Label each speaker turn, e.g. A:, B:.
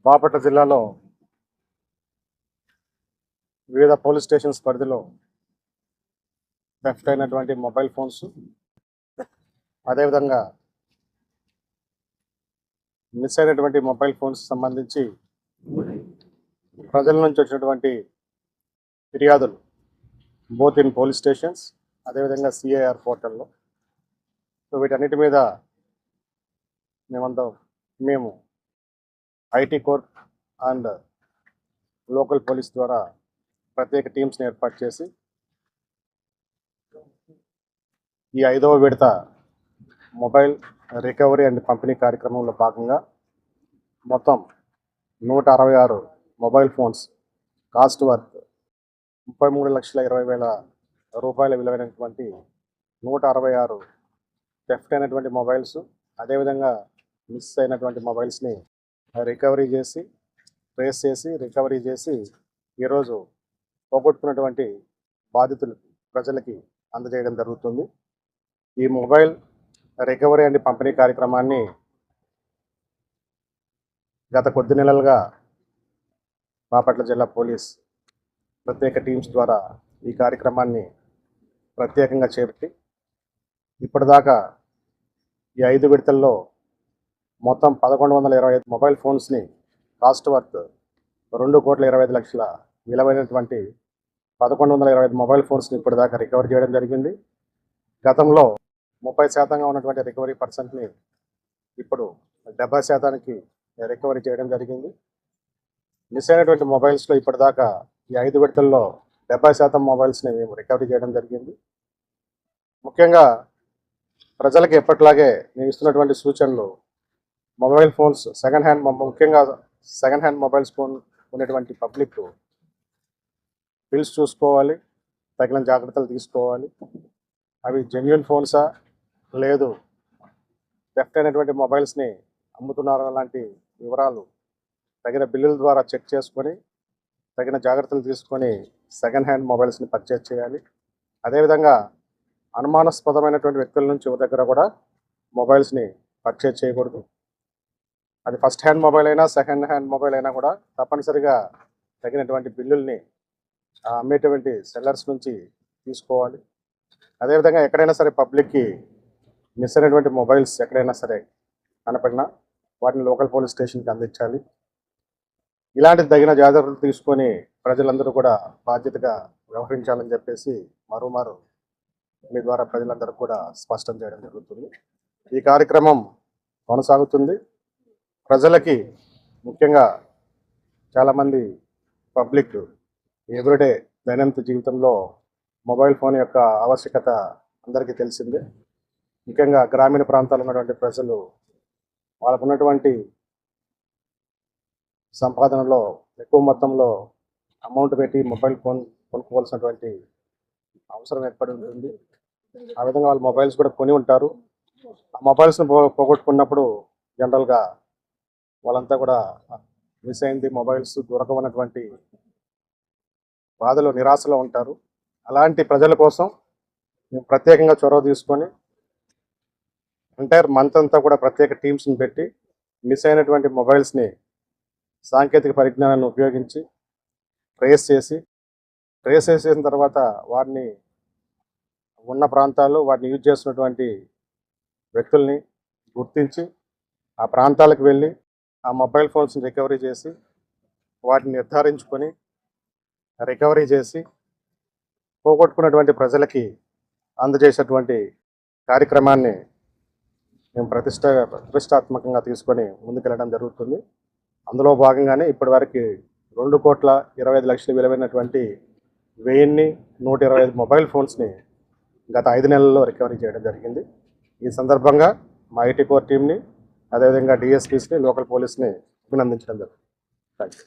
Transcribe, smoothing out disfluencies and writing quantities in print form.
A: బాపట్ల జిల్లాలో వివిధ police stations పరిధిలో థెఫ్ట్ అయినటువంటి మొబైల్ ఫోన్స్, అదేవిధంగా మిస్ అయినటువంటి మొబైల్ ఫోన్స్ సంబంధించి ప్రజల నుంచి వచ్చినటువంటి ఫిర్యాదులు బోత్ ఇన్ పోలీస్ స్టేషన్స్, అదేవిధంగా సిఐఆర్ పోర్టల్లో. సో వీటన్నిటి మీద మేము IT core and local police ద్వారా ప్రత్యేక టీమ్స్ని ఏర్పాటు చేసి ఈ 5వ విడత మొబైల్ రికవరీ అండ్ పంపిణీ కార్యక్రమంలో భాగంగా మొత్తం 166 మొబైల్ ఫోన్స్ కాస్ట్ వర్త్ 33,20,000 రూపాయల విలువైనటువంటి 166 థెఫ్ట్ అయినటువంటి మొబైల్స్, అదేవిధంగా మిస్ అయినటువంటి మొబైల్స్ని రికవరీ చేసి రికవరీ చేసి ఈరోజు పోగొట్టుకున్నటువంటి బాధితులు ప్రజలకి అందజేయడం జరుగుతుంది. ఈ మొబైల్ రికవరీ అండ్ పంపిణీ కార్యక్రమాన్ని గత కొద్ది నెలలుగా బాపట్ల జిల్లా పోలీస్ ప్రత్యేక టీమ్స్ ద్వారా ఈ కార్యక్రమాన్ని ప్రత్యేకంగా చేపట్టి ఇప్పటిదాకా ఈ 5 విడతల్లో మొత్తం 1,125 మొబైల్ ఫోన్స్ని కాస్ట్ వర్త్ 2,25,00,000 విలువైనటువంటి 1,125 మొబైల్ ఫోన్స్ని ఇప్పటిదాకా రికవర్ చేయడం జరిగింది. గతంలో 30% ఉన్నటువంటి రికవరీ పర్సెంట్ని ఇప్పుడు 70% రికవరీ చేయడం జరిగింది. మిస్ అయినటువంటి మొబైల్స్లో ఇప్పటిదాకా ఈ 5 విడతల్లో 70% మొబైల్స్ని మేము రికవరీ చేయడం జరిగింది. ముఖ్యంగా ప్రజలకు ఎప్పటిలాగే మేము ఇస్తున్నటువంటి సూచనలు, మొబైల్ ఫోన్స్ ముఖ్యంగా సెకండ్ హ్యాండ్ మొబైల్స్ ఫోన్ ఉన్నటువంటి పబ్లిక్ బిల్స్ చూసుకోవాలి, తగిన జాగ్రత్తలు తీసుకోవాలి. అవి జెన్యున్ ఫోన్సా లేదు థెఫ్ట్ అయినటువంటి మొబైల్స్ని అమ్ముతున్నారా లాంటి వివరాలు తగిన బిల్లుల ద్వారా చెక్ చేసుకొని తగిన జాగ్రత్తలు తీసుకొని సెకండ్ హ్యాండ్ మొబైల్స్ని పర్చేజ్ చేయాలి. అదేవిధంగా అనుమానాస్పదమైనటువంటి వ్యక్తుల నుంచి ఎవరి దగ్గర కూడా మొబైల్స్ని పర్చేజ్ చేయకూడదు. అది ఫస్ట్ హ్యాండ్ మొబైల్ అయినా సెకండ్ హ్యాండ్ మొబైల్ అయినా కూడా తప్పనిసరిగా తగినటువంటి బిల్లుల్ని అమ్మేటువంటి సెల్లర్స్ నుంచి తీసుకోవాలి. అదేవిధంగా ఎక్కడైనా సరే పబ్లిక్కి మిస్ అయినటువంటి మొబైల్స్ ఎక్కడైనా సరే కనపడినా వాటిని లోకల్ పోలీస్ స్టేషన్కి అందించాలి. ఇలాంటి తగిన జాగ్రత్తలు తీసుకొని ప్రజలందరూ కూడా బాధ్యతగా వ్యవహరించాలని చెప్పేసి మరోమారు మీ ద్వారా ప్రజలందరూ కూడా స్పష్టం చేయడం జరుగుతుంది. ఈ కార్యక్రమం కొనసాగుతుంది. ప్రజలకి ముఖ్యంగా చాలామంది పబ్లిక్ ఎవ్రీడే దైనందిన జీవితంలో మొబైల్ ఫోన్ యొక్క ఆవశ్యకత అందరికీ తెలిసిందే. ముఖ్యంగా గ్రామీణ ప్రాంతాల్లో ఉన్నటువంటి ప్రజలు వాళ్ళకు ఉన్నటువంటి సంపాదనలో ఎక్కువ మొత్తంలో అమౌంట్ పెట్టి మొబైల్ ఫోన్ కొనుక్కోవాల్సినటువంటి అవసరం ఏర్పడి ఉంటుంది. ఆ విధంగా వాళ్ళు మొబైల్స్ కూడా కొని ఉంటారు. ఆ మొబైల్స్ని పోగొట్టుకున్నప్పుడు జనరల్గా వాళ్ళంతా కూడా మిస్ అయింది, మొబైల్స్ దొరకవన్నటువంటి బాధలో నిరాశలో ఉంటారు. అలాంటి ప్రజల కోసం మేము ప్రత్యేకంగా చొరవ తీసుకొని ఎంటైర్ మంత్ అంతా కూడా ప్రత్యేక టీమ్స్ని పెట్టి మిస్ అయినటువంటి మొబైల్స్ని సాంకేతిక పరిజ్ఞానాన్ని ఉపయోగించి ట్రేస్ చేసిన తర్వాత వారిని ఉన్న ప్రాంతాల్లో వాటిని యూజ్ చేస్తున్నటువంటి వ్యక్తుల్ని గుర్తించి ఆ ప్రాంతాలకు వెళ్ళి ఆ మొబైల్ ఫోన్స్ని రికవరీ చేసి వాటిని నిర్ధారించుకొని రికవరీ చేసి పోగొట్టుకున్నటువంటి ప్రజలకి అందజేసేటువంటి కార్యక్రమాన్ని మేము ప్రతిష్టాత్మకంగా తీసుకొని ముందుకెళ్ళడం జరుగుతుంది. అందులో భాగంగానే ఇప్పటివరకు 2,25,00,000 విలువైనటువంటి 1,125 మొబైల్ ఫోన్స్ని గత 5 నెలల్లో రికవరీ చేయడం జరిగింది. ఈ సందర్భంగా మా ఐటీ కోర్ టీంని, అదేవిధంగా డిఎస్పీస్ని, లోకల్ పోలీస్ని అభినందించడం జరుగుతుంది. Thank you.